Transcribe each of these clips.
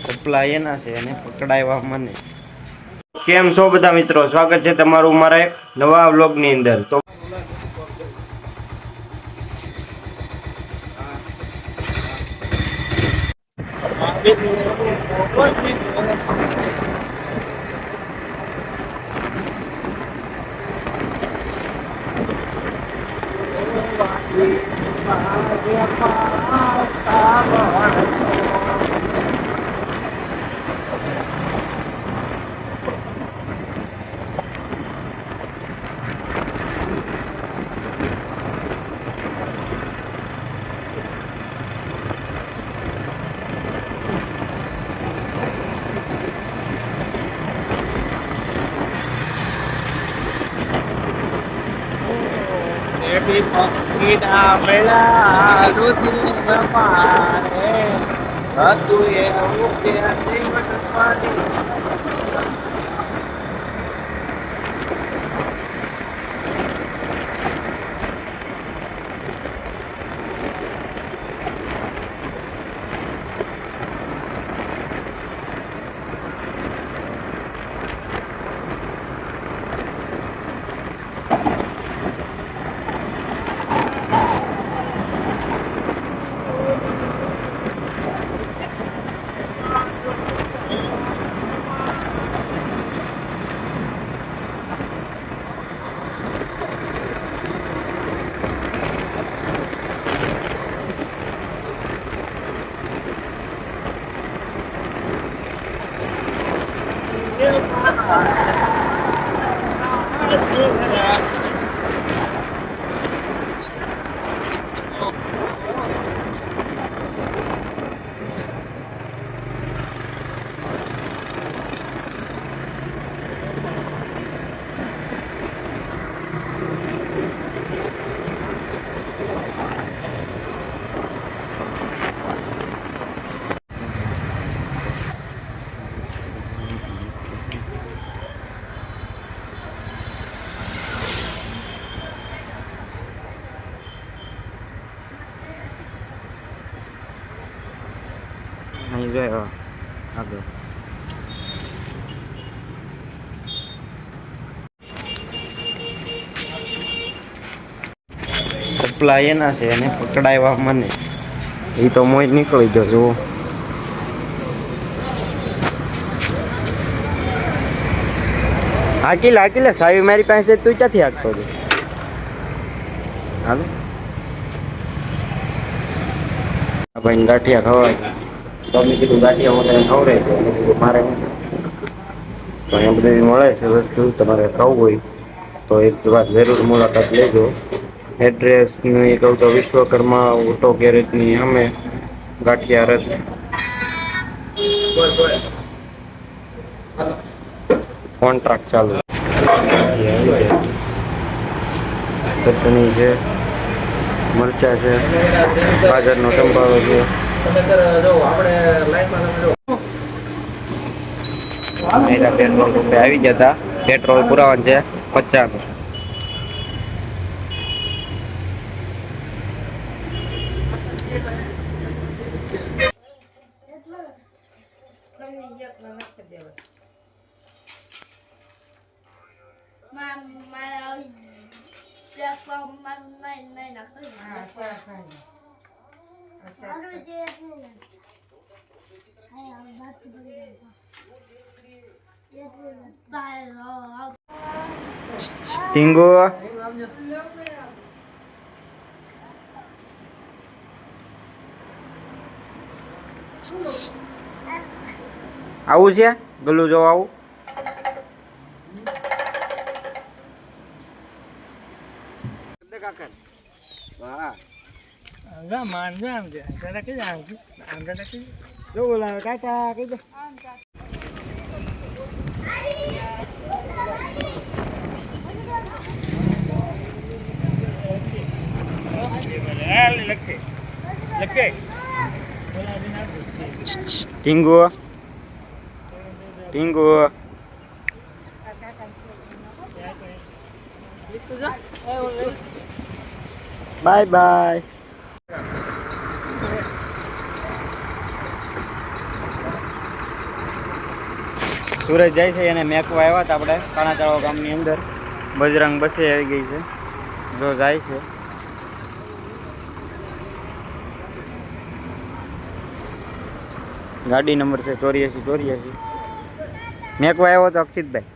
સપ્લા એના છે અને પકડાયવા મને. કેમ છો બધા મિત્રો, સ્વાગત છે તમારું મારા એક નવા વ્લોગ ની અંદર. તો પક્ષીના મેળા રુધિર મારે હતું એવું કે અહીં જોયો આગળ સપ્લા એના છે અને પકડાયવા મને. એ તો મોજ નીકળી ગયો જુઓ. હાકી લે સાવી મારી પાસે તું ક્યાંથી હાકતો હતો? હાલો આ ભાઈ ગાંઠિયા ખવડાય તો મેં કીધું ગાંઠિયા મને ખવડાય તો મેં કીધું મારે તો અહીંયા બધી મળે છે વસ્તુ, તમારે ખાવું હોય તો એક વાર જરૂર મુલાકાત લેજો. એડ્રેસ ની કહું તો વિશ્વકર્મા ઓટો ગેરેજની સામે ગાંઠિયા રથ. કોન્ટ્રાક્ટ ચાલુ. ચટણી છે, મરચા છે, ગાજરનો સંભારો છે. પેટ્રોલ પંપે આવી ગયા હતા. પેટ્રોલ પુરાવાનું છે 50 નું. ટીંગો આવું છે ગલું જો આવું. વાહ માન જામ છે કે જામ છે આંગળા કે જો બોલા કાકા કહી દે. Tingu Tingu bye bye. સુરજ જાય છે એને મેકવા આવ્યા હતા આપણે કાણાતળાવ ગામની અંદર. બજરંગ બસે આવી ગઈ છે, જો જાય છે. ગાડી નંબર છે 8484. મેકવા આવ્યો તો અક્ષિતભાઈ.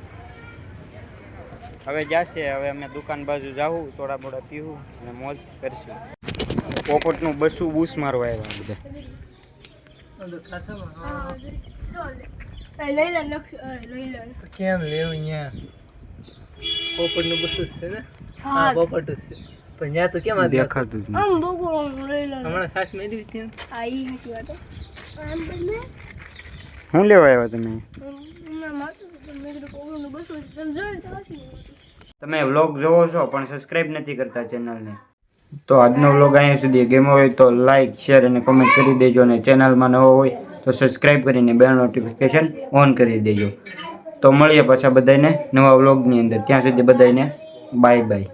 હવે જશે. હવે અમે દુકાન બાજુ જાવું, થોડા મોડા પીવું અને મોજ કરશું. પોપટનું બસું બૂસ મારવા આવ્યા બધા. કેમ લેવું અહીંયા? પોપટ નું બસું છે ને? હા, પોપટ જ છે. પણ ત્યાં તો કેમ દેખાતું જ નહીં. હમણાં સાસ મેળવી હતી ને? શું લેવા આવ્યા તમે? તમે વ્લોગ જોવો છો પણ સબસ્ક્રાઇબ નથી કરતા ચેનલને. તો આજનો વ્લોગ અહીંયા સુધી. ગેમો હોય તો લાઈક, શેર અને કોમેન્ટ કરી દેજો. અને ચેનલમાં નવો હોય તો સબસ્ક્રાઇબ કરીને બેલ નોટિફિકેશન ઓન કરી દેજો. તો મળીએ પાછા બધાને નવા વ્લોગની અંદર. ત્યાં સુધી બધાને બાય બાય.